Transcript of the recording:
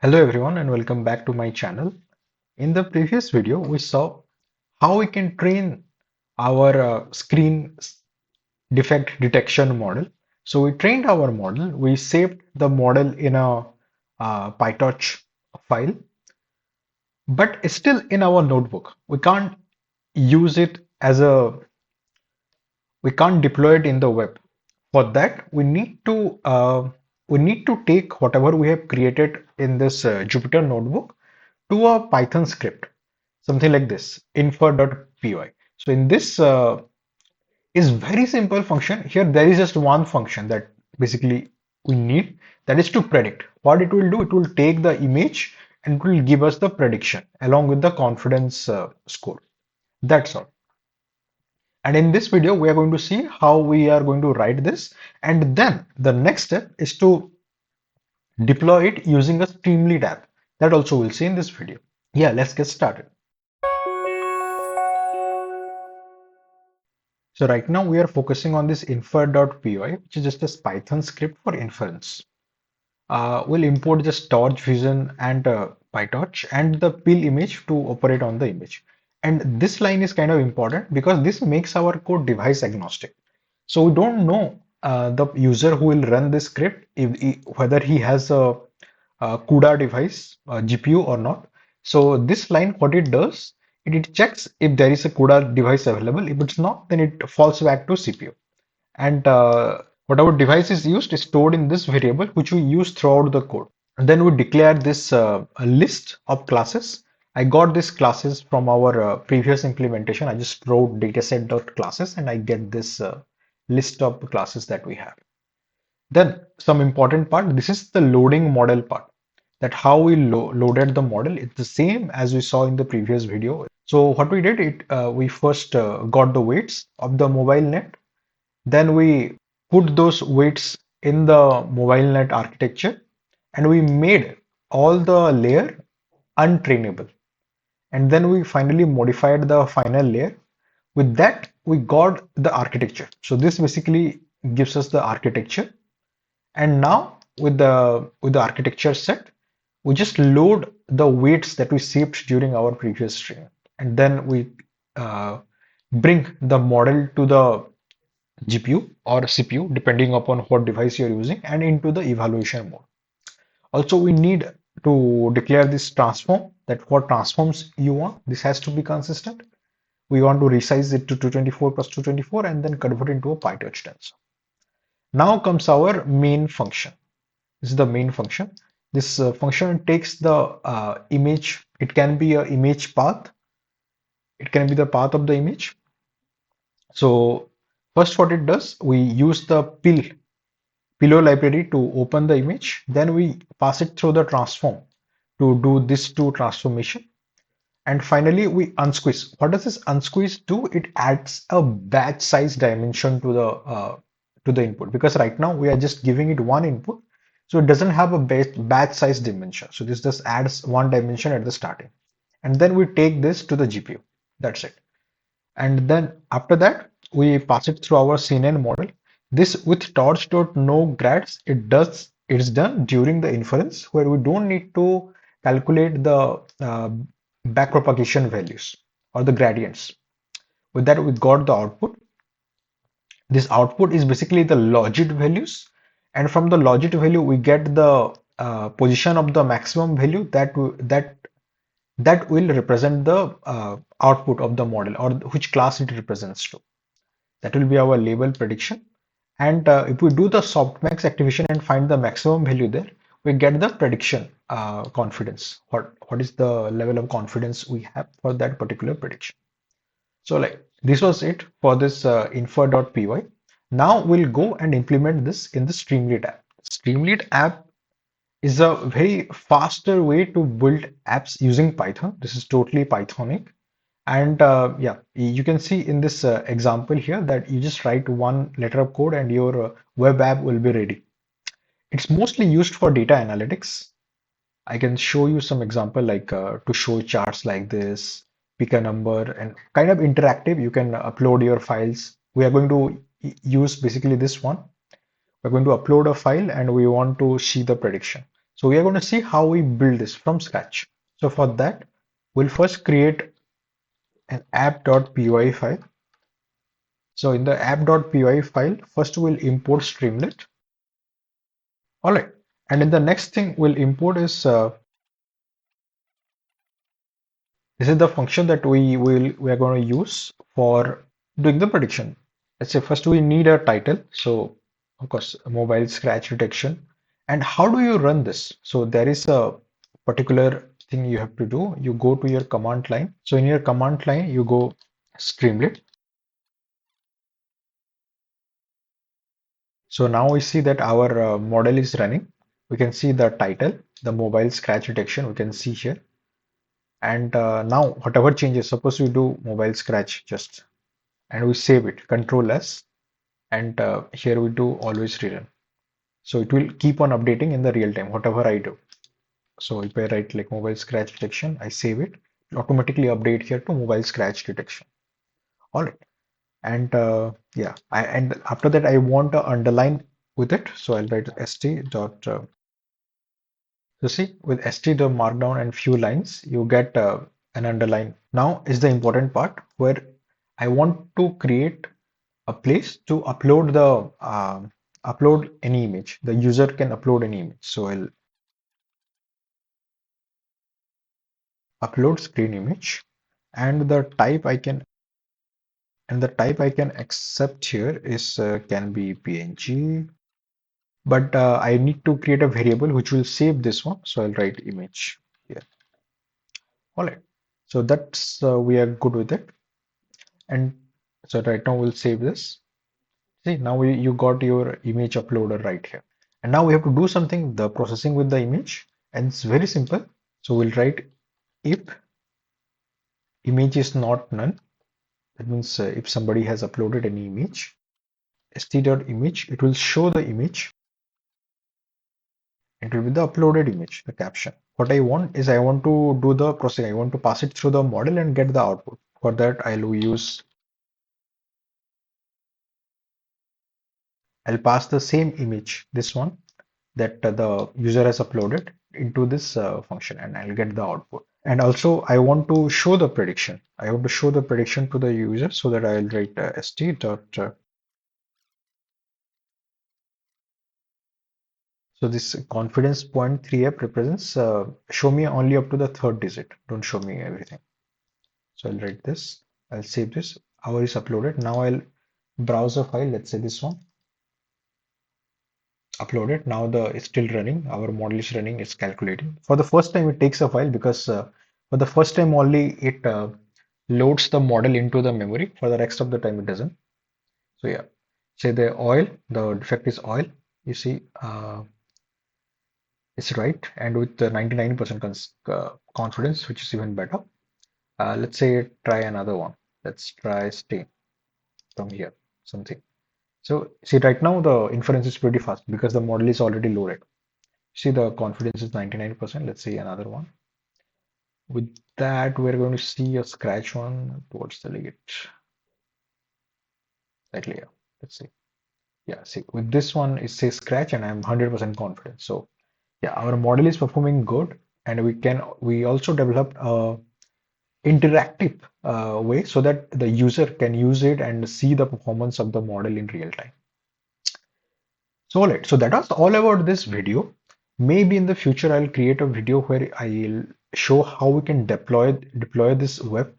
Hello everyone and welcome back to my channel. In the previous video, we saw how we can train our screen defect detection model. So we trained our model, we saved the model in a PyTorch file, but it's still in our notebook. We can't use it we can't deploy it in the web. For that, we need to take whatever we have created in this Jupyter notebook to a Python script, something like this, infer.py. So in this is very simple function. Here there is just one function that basically we need, that is to predict. What it will do, it will take the image and it will give us the prediction along with the confidence score. That's all. And in this video, we are going to see how we are going to write this. And then the next step is to deploy it using a Streamlit app. That also we'll see in this video. Yeah, let's get started. So right now we are focusing on this infer.py, which is just a Python script for inference. We'll import just torch vision and PyTorch and the pill image to operate on the image. And this line is kind of important because this makes our code device agnostic. So we don't know the user who will run this script whether he has a CUDA device, a GPU or not. So this line, what it does, it checks if there is a CUDA device available. If it's not, then it falls back to CPU. And whatever device is used is stored in this variable, which we use throughout the code. And then we declare this a list of classes. I got these classes from our previous implementation. I just wrote dataset.classes and I get this list of classes that we have. Then some important part, this is the loading model part, that how we loaded the model. It's the same as we saw in the previous video. So what we did, we first got the weights of the mobile net. Then we put those weights in the mobile net architecture and we made all the layer untrainable. And then we finally modified the final layer. With that, we got the architecture. So this basically gives us the architecture. And now with the architecture set, we just load the weights that we saved during our previous stream. And then we bring the model to the GPU or CPU, depending upon what device you're using, and into the evaluation mode. Also, we need to declare this transform, that what transforms you want. This has to be consistent. We want to resize it to 224 plus 224 and then convert it into a PyTorch tensor. Now comes our main function. This is the main function. This function takes the image. It can be an image path. It can be the path of the image. So first what it does, we use the pillow library to open the image. Then we pass it through the transform to do this two transformation. And finally, we unsqueeze. What does this unsqueeze do? It adds a batch size dimension to the input, because right now we are just giving it one input, so it doesn't have a batch size dimension. So this just adds one dimension at the starting, and then we take this to the GPU. That's it. And then after that, we pass it through our CNN model. This with torch.no_grads, it's done during the inference where we don't need to calculate the backpropagation values or the gradients. With that, we got the output. This output is basically the logit values, and from the logit value, we get the position of the maximum value that will represent the output of the model, or which class it represents to. That will be our label prediction. And if we do the softmax activation and find the maximum value there, we get the prediction confidence. What is the level of confidence we have for that particular prediction? So like this was it for this infer.py. Now we'll go and implement this in the Streamlit app. Streamlit app is a very faster way to build apps using Python. This is totally Pythonic. And yeah, you can see in this example here that you just write one letter of code and your web app will be ready. It's mostly used for data analytics. I can show you some example like to show charts like this, pick a number, and kind of interactive. You can upload your files. We are going to use basically this one. We're going to upload a file and we want to see the prediction. So we are going to see how we build this from scratch. So for that, we'll first create an app.py file. So in the app.py file, first we'll import Streamlit. All right. And then the next thing we'll import is this is the function that we are going to use for doing the prediction. Let's say first we need a title. So of course, mobile scratch detection. And how do you run this? So there is a particular thing you have to do. You go to your command line. So in your command line, you go Streamlit. So now we see that our model is running. We can see the title, the mobile scratch detection. We can see here. And now whatever changes, suppose we do mobile scratch just and we save it, Control S, and here we do always rerun. So it will keep on updating in the real time, whatever I do. So if I write like mobile scratch detection, I save it, it automatically update here to mobile scratch detection. All right. And yeah, and after that I want to underline with it. So I'll write st dot. So see, with st the markdown and few lines, you get an underline. Now is the important part where I want to create a place to upload the upload any image. The user can upload any image. So I'll upload screen image, and the type I can accept here is can be PNG, but I need to create a variable which will save this one. So I'll write image here. All right. So that's we are good with it. And so right now we'll save this. See, now you got your image uploader right here. And now we have to do something, the processing with the image, and it's very simple. So we'll write if image is not none. That means if somebody has uploaded any image, st.image, it will show the image. It will be the uploaded image, the caption. What I want is I want to do the processing. I want to pass it through the model and get the output. For that, I'll pass the same image, this one, that the user has uploaded into this function, and I'll get the output. And also I want to show the prediction. I want to show the prediction to the user, so that I'll write st dot. So this confidence 0.3f represents show me only up to the third digit. Don't show me everything. So I'll write this. I'll save this. Our is uploaded. Now I'll browse a file. Let's say this one. Uploaded. Now the it's still running. Our model is running. It's calculating. For the first time, it takes a while because for the first time only it loads the model into the memory. For the rest of the time, it doesn't. So yeah, say the oil. The defect is oil. You see, it's right, and with the 99% confidence, which is even better. Let's say try another one. Let's try stain from here. Something. So see right now the inference is pretty fast because the model is already loaded. See the confidence is 99%. Let's see another one. With that, we're going to see a scratch one towards the late that layer. Let's see. Yeah, see with this one it says scratch and I'm 100% confident. So yeah, our model is performing good, and we also developed a interactive way so that the user can use it and see the performance of the model in real time. So all right, so that was all about this video. Maybe in the future I'll create a video where I'll show how we can deploy this web